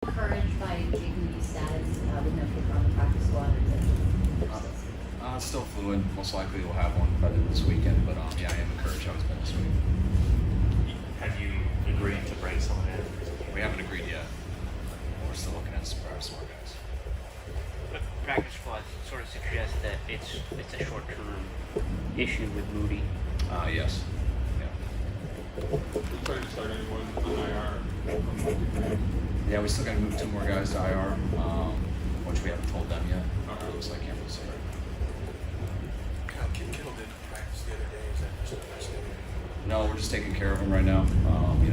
Encouraged by JP's status with no kicker on the practice squad, or is it It's still fluid. Most likely we'll have one by the end of this weekend, but yeah, I am encouraged how it's been this week. Have you agreed to bring someone in? We haven't agreed yet. We're still looking at some more guys. But practice squad sort of suggests that it's a short-term issue with Moody. Yes. We're trying to start anyone on IR. Yeah, we still got to move 2 more guys to IR, which we haven't told them yet. It looks like Campbell's there. Kittle didn't practice the other day. Is that just the best thing? No, we're just taking care of him right now.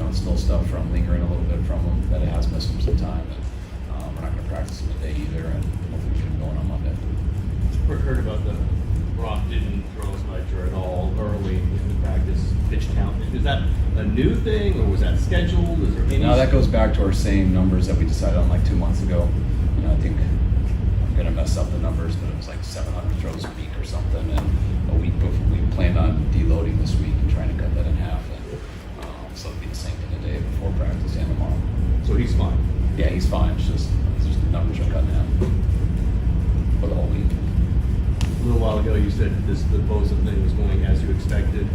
It's still stuff from lingering a little bit from him that it has missed him some time, and we're not going to practice him today either, and hopefully we get him going on Monday. We've heard about the Rock didn't throw his ledger at all early in the practice pitch count. Is that a new thing, or was that scheduled? Is there any? No, that goes back to our same numbers that we decided on like 2 months ago. I think I'm going to mess up the numbers, but it was like 700 throws a week or something, and a week before we planned on deloading this week and trying to cut that in half. And, so it'll be the same thing today before practice and tomorrow. So he's fine. Yeah, he's fine. It's just the numbers are cutting out for the whole week. A little while ago, you said the Bosa thing was going as you expected.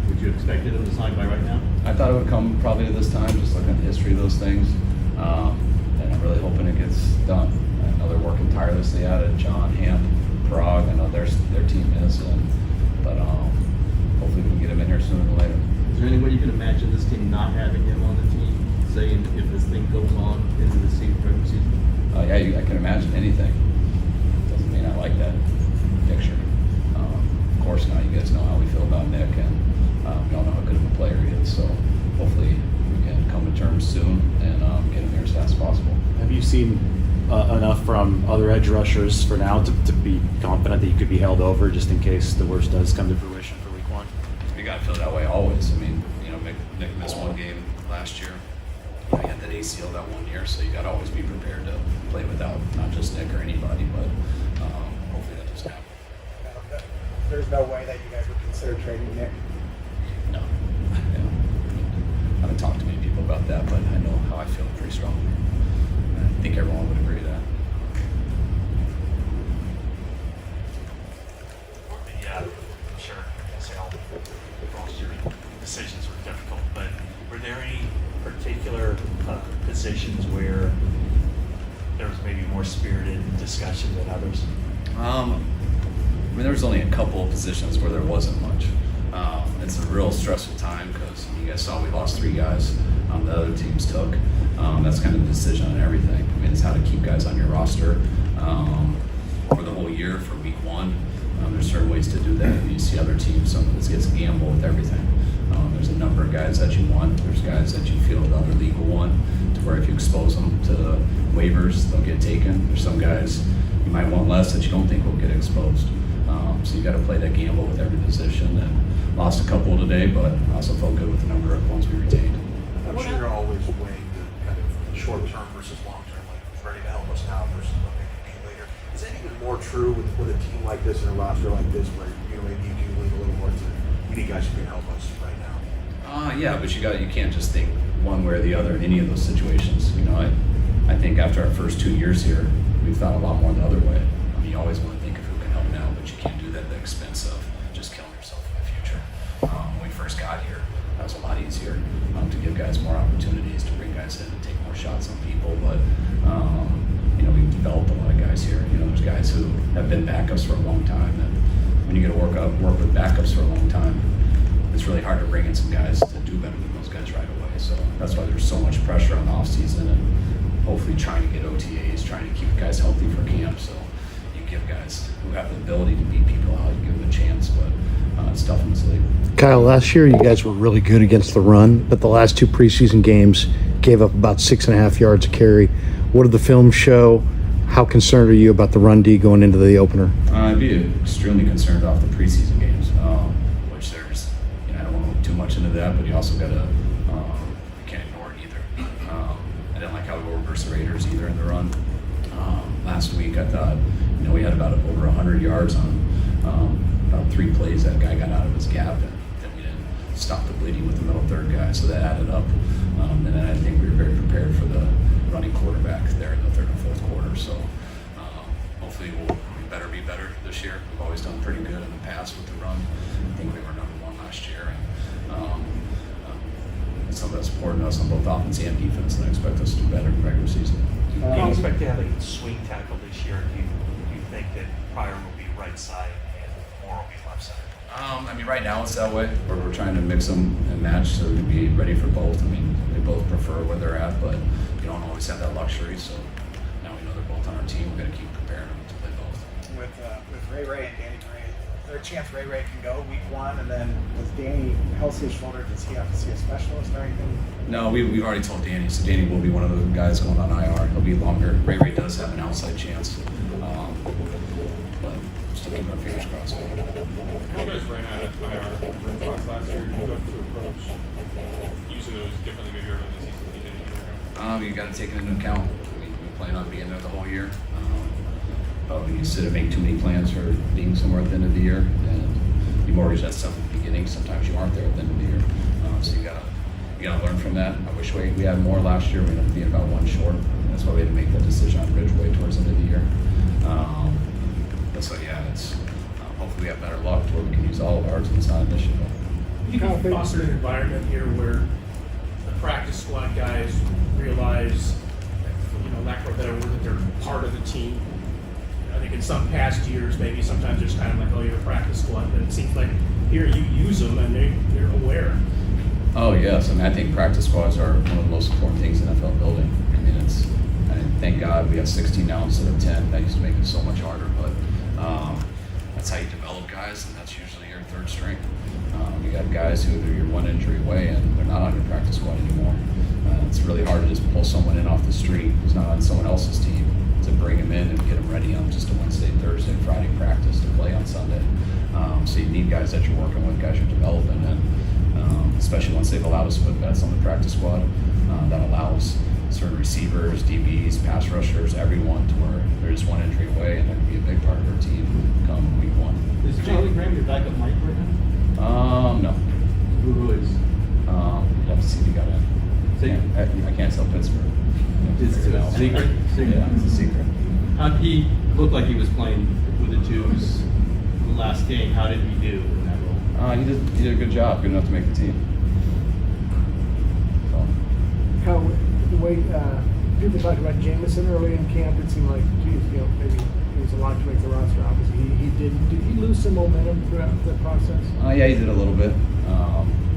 Would you have expected him to sign by right now? I thought it would come probably to this time, just looking at the history of those things. And I'm really hoping it gets done. I know they're working tirelessly at it. John, Hamp, Prague, I know their team is. But hopefully we can get him in here sooner than later. Is there any way you can imagine this team not having him on the team, saying if this thing goes on into the regular season? Yeah, I can imagine anything. Doesn't mean I like that picture. Of course, now you guys know how we feel about Nick, and we all know how good of a player he is. So hopefully we can come to terms soon and get him here as fast as possible. Have you seen enough from other edge rushers for now to be confident that you could be held over just in case the worst does come to fruition for week 1? We got to feel that way always. I mean, Nick missed 1 game last year. He had that ACL that 1 year, so you got to always be prepared to play without not just Nick or anybody, but hopefully that doesn't happen. There's no way that you guys would consider trading Nick. No. Yeah. I haven't talked to many people about that, but I know how I feel pretty strongly. I think everyone would agree to that. Yeah, I'm sure. I say all last year decisions were difficult, but were there any particular positions where there was maybe more spirited discussion than others? There was only a couple of positions where there wasn't much. It's a real stressful time because you guys saw we lost 3 guys the other teams took. That's kind of the decision on everything. I mean, it's how to keep guys on your roster for the whole year for week 1. There's certain ways to do that. You see other teams, some of this gets a gamble with everything. There's a number of guys that you want. There's guys that you feel the other league will want, to where if you expose them to the waivers, they'll get taken. There's some guys you might want less that you don't think will get exposed. So you got to play that gamble with every position. And lost a couple today, but also felt good with the number of ones we retained. I'm sure you're always weighing the kind of short term versus long term, like who's ready to help us now versus what they can be later. Is that even more true with a team like this and a roster like this, where maybe you do lean a little more to we need guys who can help us right now? Yeah, but you can't just think one way or the other in any of those situations. I think after our first 2 years here, we've thought a lot more the other way. I mean, you always want to think of who can help now, but you can't do that at the expense of just killing yourself in the future. When we first got here, that was a lot easier to give guys more opportunities, to bring guys in and take more shots on people. But we've developed a lot of guys here. There's guys who have been backups for a long time, and when you get to work with backups for a long time, it's really hard to bring in some guys to do better than those guys right away. So that's why there's so much pressure on the off season, and hopefully trying to get OTAs, trying to keep guys healthy for camp. So you give guys who have the ability to beat people out, you give them a chance, but it's tough in this league. Kyle, last year you guys were really good against the run, but the last 2 preseason games gave up about 6.5 yards a carry. What did the film show? How concerned are you about the run D going into the opener? I'd be extremely concerned off the preseason games, which there's, I don't want to look too much into that, but you also got to, you can't ignore it either. I didn't like how we were versus the Raiders either in the run. Last week I thought, we had about over 100 yards on about 3 plays. That guy got out of his gap, and then we didn't stop the bleeding with the middle third guy, so that added up. And then I think we were very prepared for the running quarterback there in the third and fourth quarter. So hopefully we'll be better this year. We've always done pretty good in the past with the run. I think we were number one last year. And it's something that's important to us on both offense and defense, and I expect us to do better in the regular season. Do you expect to have a swing tackle this year? Do you think that Pryor will be right side and Moore will be left side? I mean, right now it's that way, where we're trying to mix them and match so we can be ready for both. I mean, they both prefer where they're at, but you don't always have that luxury. So now we know they're both on our team. We're going to keep preparing them to play both. With Ray and Danny Gray, is there a chance Ray can go week 1, and then with Danny healthy his shoulder, does he have to see a specialist or anything? No, we've already told Danny, so Danny will be one of the guys going on IR. He'll be longer. Ray does have an outside chance, but still keeping our fingers crossed. How you guys ran out of IR for Fox last year? You have to approach using those differently maybe early in the season than you did a year ago? You got to take it into account. We plan on being there the whole year. But when you sit and make too many plans for being somewhere at the end of the year, and you mortgage that stuff at the beginning, sometimes you aren't there at the end of the year. So you gotta learn from that. I wish we had more last year. We ended up being about one short. That's why we had to make that decision on Ridgeway towards the end of the year. So yeah, it's hopefully we have better luck to where we can use all of ours and it's not an issue. You can foster an environment here where the practice squad guys realize, lack of a better word, that they're part of the team. I think in some past years, maybe sometimes it's kind of like, oh, you're a practice squad, but it seems like here you use them and they're aware. Oh yes, I mean I think practice squads are one of the most important things in NFL building. I mean thank God we have 16 now instead of 10. That used to make it so much harder, but that's how you develop guys, and that's usually your third string. You got guys who you're one injury away and they're not on your practice squad anymore. It's really hard to just pull someone in off the street who's not on someone else's team to bring him in and get him ready on just a Wednesday, Thursday, Friday practice to play on Sunday. So you need guys that you're working with, guys you're developing, and especially once they've allowed us to put vets on the practice squad, that allows certain receivers, DBs, pass rushers, everyone to where they're just one injury away and they can be a big part of their team come week 1. Is Jalen Graham your backup Mike right now? No. Who is? You'd have to see if he got in. I can't tell Pittsburgh. It's a secret? Yeah, it's a secret. He looked like he was playing with the twos the last game. How did he do in that role? He did a good job, good enough to make the team. So. How the way people talked about Jameson early in camp, it seemed like, geez, maybe it was a lot to make the roster. Obviously, did he lose some momentum throughout the process? Yeah, he did a little bit.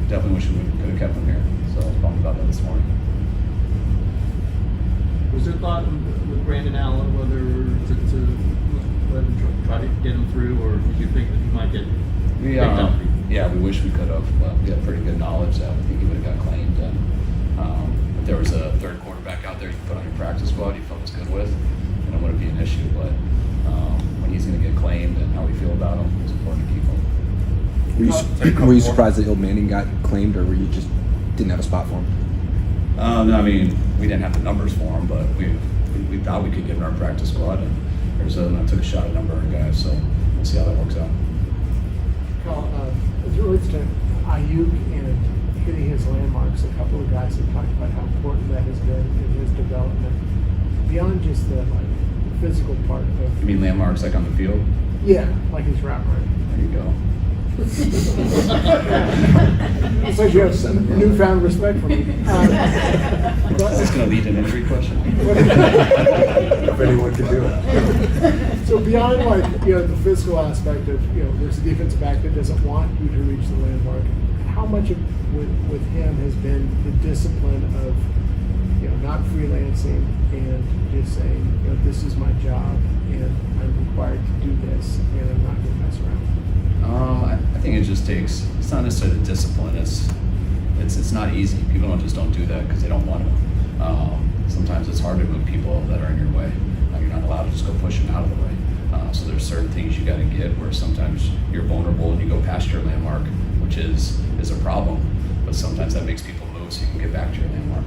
Definitely wish we could have kept him here. So I was bummed about that this morning. Was there thought with Brandon Allen whether to let him try to get him through, or did you think that he might get picked up? Yeah, we wish we could have. We had pretty good knowledge that we think he would have got claimed. And if there was a third quarterback out there you put on your practice squad you felt was good with, then it wouldn't be an issue. But when he's going to get claimed and how we feel about him, it's important to keep him. Were you surprised that Il Manning got claimed, or were you just didn't have a spot for him? No, I mean, we didn't have the numbers for him, but we thought we could get in our practice squad, and Arizona took a shot at a number of guys, so we'll see how that works out. Carl, as it relates to Ayuk and hitting his landmarks, a couple of guys have talked about how important that has been in his development, beyond just the physical part of. You mean landmarks like on the field? Yeah, like his route running. There you go. It's like you have some newfound respect for me. Is this going to lead to an injury question? If anyone can do it. So beyond the physical aspect of there's a defensive back that doesn't want you to reach the landmark. How much of with him has been the discipline of not freelancing and just saying this is my job and I'm required to do this and I'm not going to mess around. I think it just takes. It's not necessarily the discipline. It's not easy. People don't do that because they don't want to. Sometimes it's hard to move people that are in your way. You're not allowed to just go push them out of the way. So there's certain things you got to get where sometimes you're vulnerable and you go past your landmark, which is a problem. But sometimes that makes people move so you can get back to your landmark.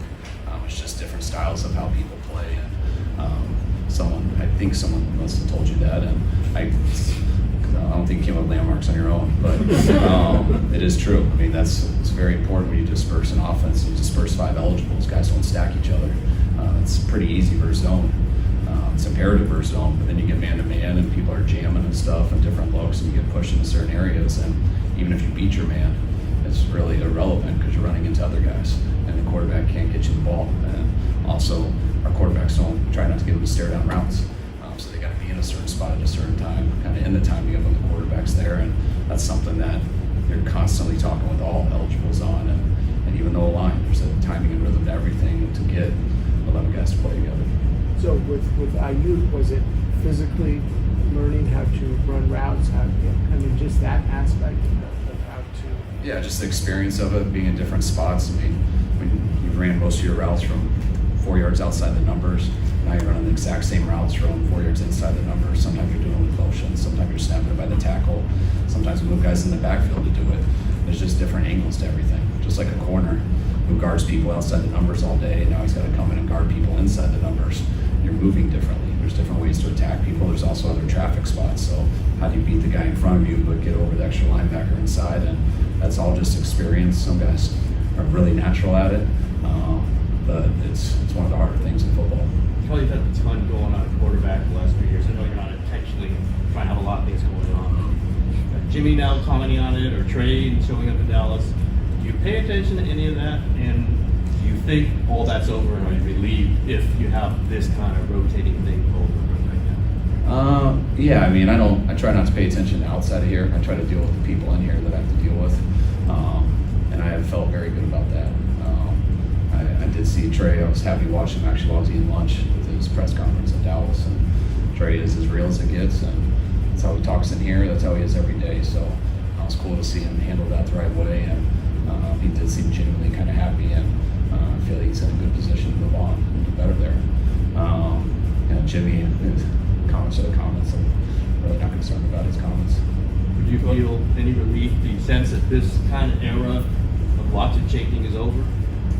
It's just different styles of how people play. And I think someone must have told you that, and I don't think you came up with landmarks on your own, but it is true. I mean, it's very important when you disperse an offense. You disperse 5 eligibles. Guys don't stack each other. It's pretty easy versus zone. It's imperative versus zone, but then you get man-to-man and people are jamming and stuff and different looks and you get pushed into certain areas, and even if you beat your man, it's really irrelevant because you're running into other guys and the quarterback can't get you the ball. And also our quarterbacks don't try not to get them to stare down routes. So they got to be in a certain spot at a certain time, kind of in the time you have when the quarterback's there, and that's something that you're constantly talking with all eligibles on. And even though a line, there's a timing and rhythm to everything to get 11 guys to play together. So with IU, was it physically learning how to run routes? Just that aspect of how to. Yeah, just the experience of it, being in different spots. I mean, when you ran most of your routes from 4 yards outside the numbers, now you're running the exact same routes from 4 yards inside the numbers. Sometimes you're doing it with motion, sometimes you're snapping it by the tackle, sometimes we move guys in the backfield to do it. There's just different angles to everything. Just like a corner who guards people outside the numbers all day, now he's got to come in and guard people inside the numbers. You're moving differently. There's different ways to attack people. There's also other traffic spots. So how do you beat the guy in front of you but get over the extra linebacker inside? And that's all just experience. Some guys are really natural at it, but it's one of the harder things in football. Kelly, you've had a ton going on at quarterback the last few years. I know you're not intentionally trying to have a lot of things going on. Jimmy now commenting on it, or Trey showing up in Dallas. Do you pay attention to any of that? And do you think all that's over, and are you relieved if you have this kind of rotating thing over right now? Yeah, I mean, I try not to pay attention to outside of here. I try to deal with the people in here that I have to deal with. And I have felt very good about that. I did see Trey. I was happy watching him actually while I was eating lunch with his press conference in Dallas. And Trey is as real as it gets, and that's how he talks in here. That's how he is every day. So it was cool to see him handle that the right way. And he did seem genuinely kind of happy, and I feel like he's in a good position to move on and do better there. Jimmy, his comments are the comments. I'm really not concerned about his comments. Would you feel any relief? Do you sense that this kind of era of lots of changing is over?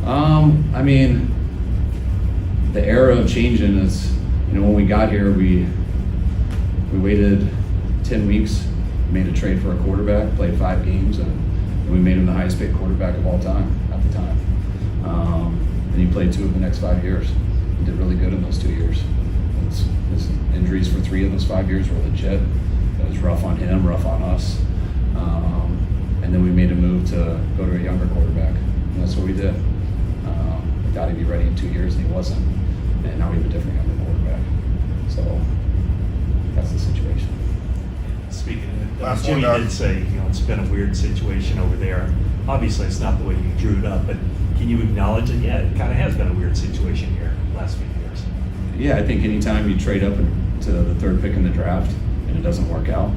I mean, the era of changing is, when we got here, we waited 10 weeks, made a trade for a quarterback, played 5 games, and we made him the highest paid quarterback of all time at the time. And he played 2 of the next 5 years. He did really good in those 2 years. His injuries for 3 of those 5 years were legit. It was rough on him, rough on us. And then we made a move to go to a younger quarterback, and that's what we did. We thought he'd be ready in 2 years, and he wasn't. And now we have a different younger quarterback. So that's the situation. Speaking of it, Last Jimmy one, Doug. did say, it's been a weird situation over there. Obviously, it's not the way you drew it up, but can you acknowledge that, yeah, it kind of has been a weird situation here the last few years? Yeah, I think anytime you trade up to the 3rd pick in the draft and it doesn't work out,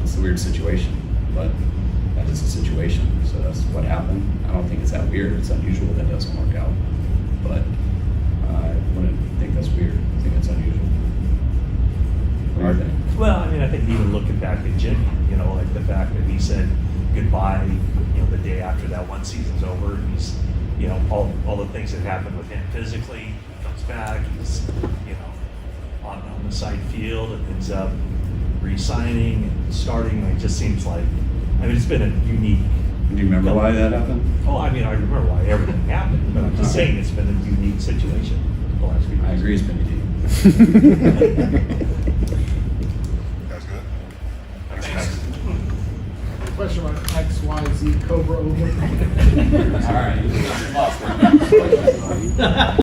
it's a weird situation. But that is a situation, so that's what happened. I don't think it's that weird. It's unusual that it doesn't work out. But I wouldn't think that's weird. I think it's unusual. What do you think? Well, I think even looking back at Jimmy, like the fact that he said goodbye, the day after that one season's over, and he's, all the things that happened with him physically, he comes back, he's, on the side field and ends up re-signing and starting. It just seems like, it's been a unique. Do you remember why that happened? Oh, I remember why everything happened, but I'm just saying it's been a unique situation the last few years. I agree, it's been unique. That's good. Question about XYZ Cobra over. All right.